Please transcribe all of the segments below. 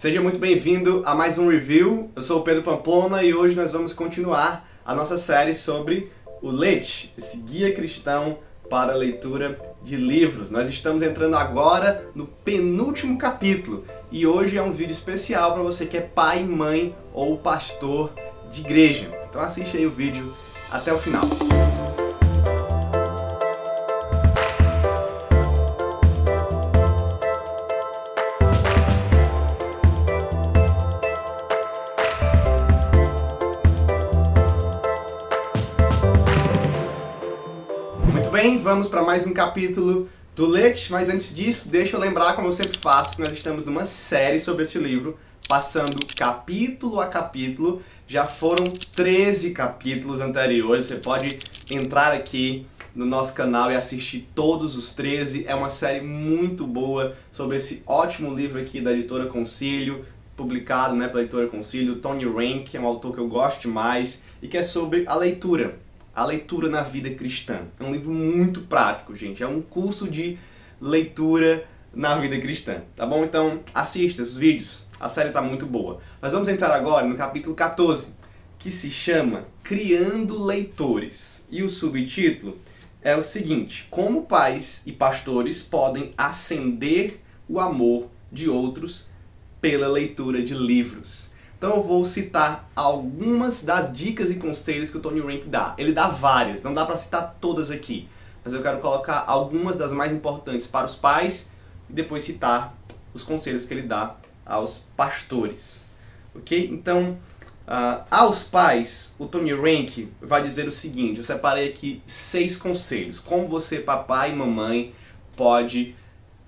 Seja muito bem-vindo a mais um review. Eu sou o Pedro Pamplona e hoje nós vamos continuar a nossa série sobre o Leite, esse guia cristão para a leitura de livros. Nós estamos entrando agora no penúltimo capítulo e hoje é um vídeo especial para você que é pai, mãe ou pastor de igreja. Então assiste aí o vídeo até o final. Muito bem, vamos para mais um capítulo do Leite, mas antes disso, deixa eu lembrar, como eu sempre faço, que nós estamos numa série sobre esse livro, passando capítulo a capítulo. Já foram 13 capítulos anteriores, você pode entrar aqui no nosso canal e assistir todos os 13. É uma série muito boa sobre esse ótimo livro aqui da Editora Concílio, publicado pela Editora Concílio. Tony Rank, que é um autor que eu gosto demais e que é sobre a leitura. A leitura na vida cristã. É um livro muito prático, gente. É um curso de leitura na vida cristã, tá bom? Então assista os vídeos, a série está muito boa. Nós vamos entrar agora no capítulo 14, que se chama Criando Leitores. E o subtítulo é o seguinte: como pais e pastores podem acender o amor de outros pela leitura de livros. Então eu vou citar algumas das dicas e conselhos que o Tony Rank dá. Ele dá várias, não dá para citar todas aqui, mas eu quero colocar algumas das mais importantes para os pais e depois citar os conselhos que ele dá aos pastores. Ok? Então, aos pais, o Tony Rank vai dizer o seguinte: eu separei aqui 6 conselhos. Como você, papai e mamãe, pode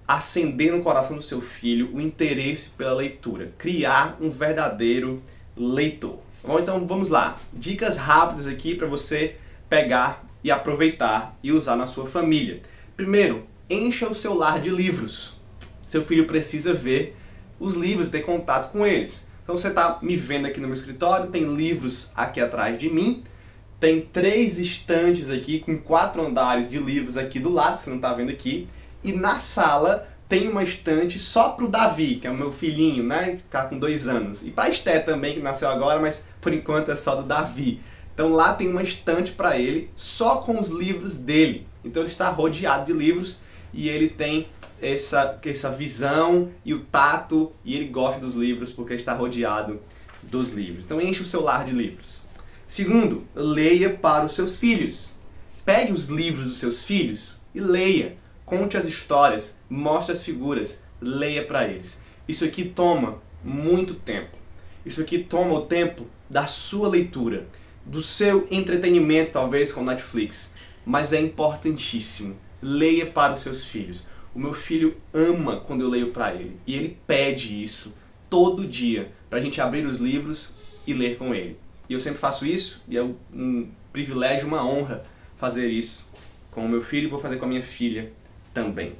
acender no coração do seu filho o interesse pela leitura, criar um verdadeiro leitor. Bom, então vamos lá, dicas rápidas aqui para você pegar e aproveitar e usar na sua família. Primeiro, encha o seu lar de livros. Seu filho precisa ver os livros, ter contato com eles. Então você está me vendo aqui no meu escritório, tem livros aqui atrás de mim, tem 3 estantes aqui com 4 andares de livros aqui do lado, você não está vendo aqui. E na sala tem uma estante só para o Davi, que é o meu filhinho, né, que está com 2 anos. E para a Esther também, que nasceu agora, mas por enquanto é só do Davi. Então lá tem uma estante para ele, só com os livros dele. Então ele está rodeado de livros e ele tem essa visão e o tato, e ele gosta dos livros porque está rodeado dos livros. Então enche o seu lar de livros. Segundo, leia para os seus filhos. Pegue os livros dos seus filhos e leia. Conte as histórias, mostre as figuras, leia para eles. Isso aqui toma muito tempo. Isso aqui toma o tempo da sua leitura, do seu entretenimento talvez com Netflix, mas é importantíssimo. Leia para os seus filhos. O meu filho ama quando eu leio para ele e ele pede isso todo dia para a gente abrir os livros e ler com ele. E eu sempre faço isso e é um privilégio, uma honra fazer isso com o meu filho e vou fazer com a minha filha também.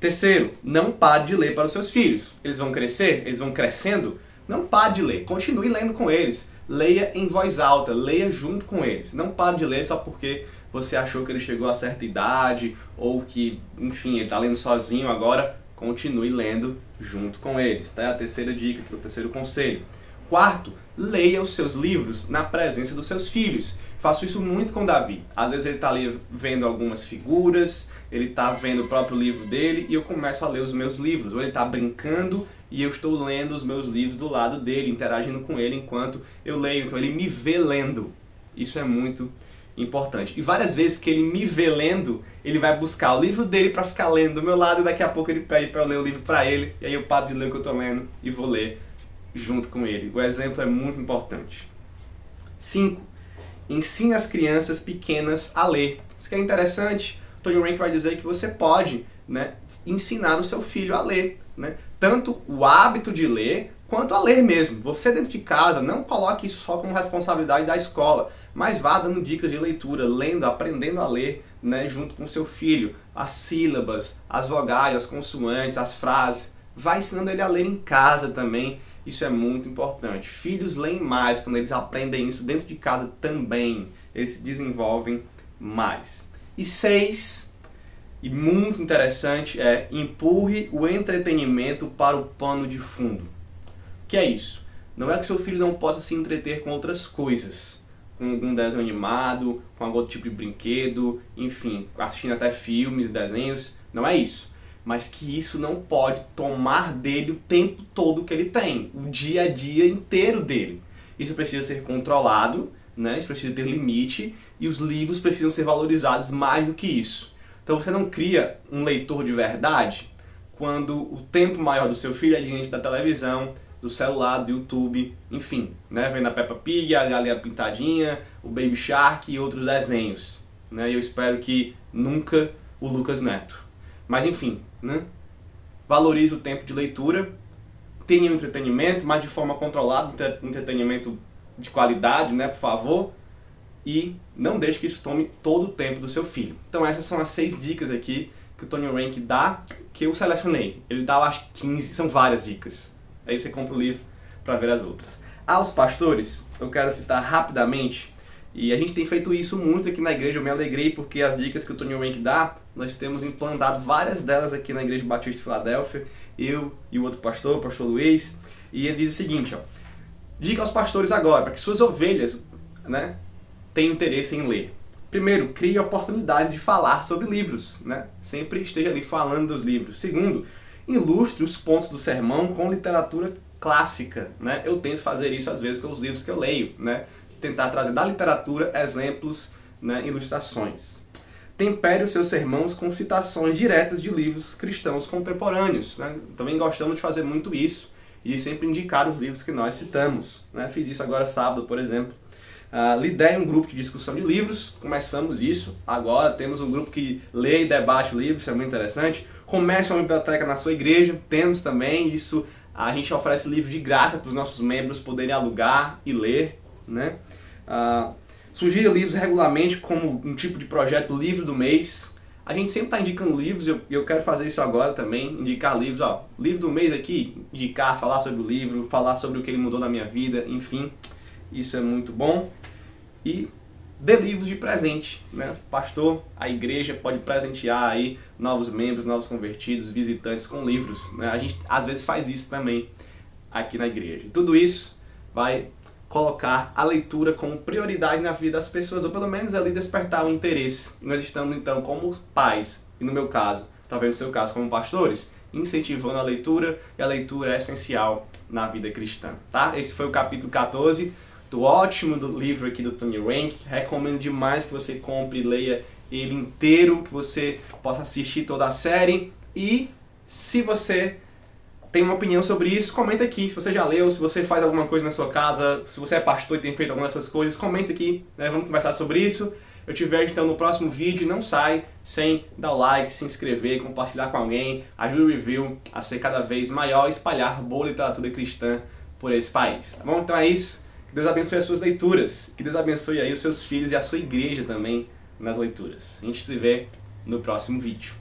Terceiro, não pare de ler para os seus filhos. Eles vão crescer, eles vão crescendo, não pare de ler, continue lendo com eles. Leia em voz alta, leia junto com eles. Não pare de ler só porque você achou que ele chegou a certa idade ou que, enfim, ele está lendo sozinho agora. Continue lendo junto com eles. Tá? A terceira dica, que é o terceiro conselho. Quarto, leia os seus livros na presença dos seus filhos. Faço isso muito com o Davi. Às vezes ele está ali vendo algumas figuras, ele está vendo o próprio livro dele e eu começo a ler os meus livros. Ou ele está brincando e eu estou lendo os meus livros do lado dele, interagindo com ele enquanto eu leio. Então ele me vê lendo. Isso é muito importante. E várias vezes que ele me vê lendo, ele vai buscar o livro dele para ficar lendo do meu lado e daqui a pouco ele pede para eu ler o livro para ele e aí eu paro de ler o que eu estou lendo e vou ler junto com ele. O exemplo é muito importante. 5. Ensine as crianças pequenas a ler. Isso que é interessante. Tony Rank vai dizer que você pode, ensinar o seu filho a ler. Tanto o hábito de ler, quanto a ler mesmo. Você dentro de casa, não coloque isso só como responsabilidade da escola, mas vá dando dicas de leitura, lendo, aprendendo a ler junto com o seu filho. As sílabas, as vogais, as consoantes, as frases. Vai ensinando ele a ler em casa também. Isso é muito importante. Filhos leem mais quando eles aprendem isso dentro de casa também. Eles se desenvolvem mais. E 6, e muito interessante, é empurre o entretenimento para o pano de fundo. que é isso? Não é que seu filho não possa se entreter com outras coisas, com algum desenho animado, com algum outro tipo de brinquedo, enfim, assistindo até filmes e desenhos, não é isso. Mas que isso não pode tomar dele o tempo todo que ele tem, o dia a dia inteiro dele. Isso precisa ser controlado, né? Isso precisa ter limite, e os livros precisam ser valorizados mais do que isso. Então você não cria um leitor de verdade quando o tempo maior do seu filho é diante da televisão, do celular, do YouTube, enfim, né? Vendo a Peppa Pig, a Galinha Pintadinha, o Baby Shark e outros desenhos, né? E eu espero que nunca o Lucas Neto. Mas enfim, né? Valorize o tempo de leitura, tenha um entretenimento, mas de forma controlada, entretenimento de qualidade, né? Por favor. E não deixe que isso tome todo o tempo do seu filho. Então essas são as 6 dicas aqui que o Tony Reinke dá, que eu selecionei. Ele dá, eu acho que 15, são várias dicas. Aí você compra o livro para ver as outras. Aos pastores, eu quero citar rapidamente, e a gente tem feito isso muito aqui na igreja, eu me alegrei porque as dicas que o Tony Reinke dá, nós temos implantado várias delas aqui na Igreja Batista de Filadélfia, eu e o outro pastor, o pastor Luiz, e ele diz o seguinte, ó, dica aos pastores agora, para que suas ovelhas, né, tenham interesse em ler. Primeiro, crie oportunidades de falar sobre livros, né? Sempre esteja ali falando dos livros. Segundo, ilustre os pontos do sermão com literatura clássica, né? Eu tento fazer isso às vezes com os livros que eu leio, né? Tentar trazer da literatura exemplos, né? Ilustrações. Tempere os seus sermões com citações diretas de livros cristãos contemporâneos, né? Também gostamos de fazer muito isso e de sempre indicar os livros que nós citamos, né? Fiz isso agora sábado, por exemplo. Lidere um grupo de discussão de livros, começamos isso, agora temos um grupo que lê e debate livros, isso é muito interessante. Comece uma biblioteca na sua igreja, temos também isso, a gente oferece livros de graça para os nossos membros poderem alugar e ler, né? Sugira livros regularmente como um tipo de projeto livro do mês. A gente sempre está indicando livros, eu quero fazer isso agora também, indicar livros, ó, livro do mês aqui, indicar, falar sobre o livro, falar sobre o que ele mudou na minha vida, enfim, isso é muito bom. E dê livros de presente, né? Pastor, a igreja pode presentear aí novos membros, novos convertidos, visitantes com livros, né? A gente às vezes faz isso também aqui na igreja. Tudo isso vai colocar a leitura como prioridade na vida das pessoas, ou pelo menos ali despertar o interesse. Nós estamos então como pais, e no meu caso, talvez no seu caso como pastores, incentivando a leitura, e a leitura é essencial na vida cristã, tá? Esse foi o capítulo 14 do ótimo livro aqui do Tony Reinke. Recomendo demais que você compre e leia ele inteiro, que você possa assistir toda a série. E se você tem uma opinião sobre isso, comenta aqui. Se você já leu, se você faz alguma coisa na sua casa, se você é pastor e tem feito alguma dessas coisas, comenta aqui, né? Vamos conversar sobre isso. Eu te vejo então no próximo vídeo. Não sai sem dar o like, se inscrever, compartilhar com alguém. Ajude o review a ser cada vez maior e espalhar boa literatura cristã por esse país, tá bom? Então é isso. Que Deus abençoe as suas leituras, que Deus abençoe aí os seus filhos e a sua igreja também nas leituras. A gente se vê no próximo vídeo.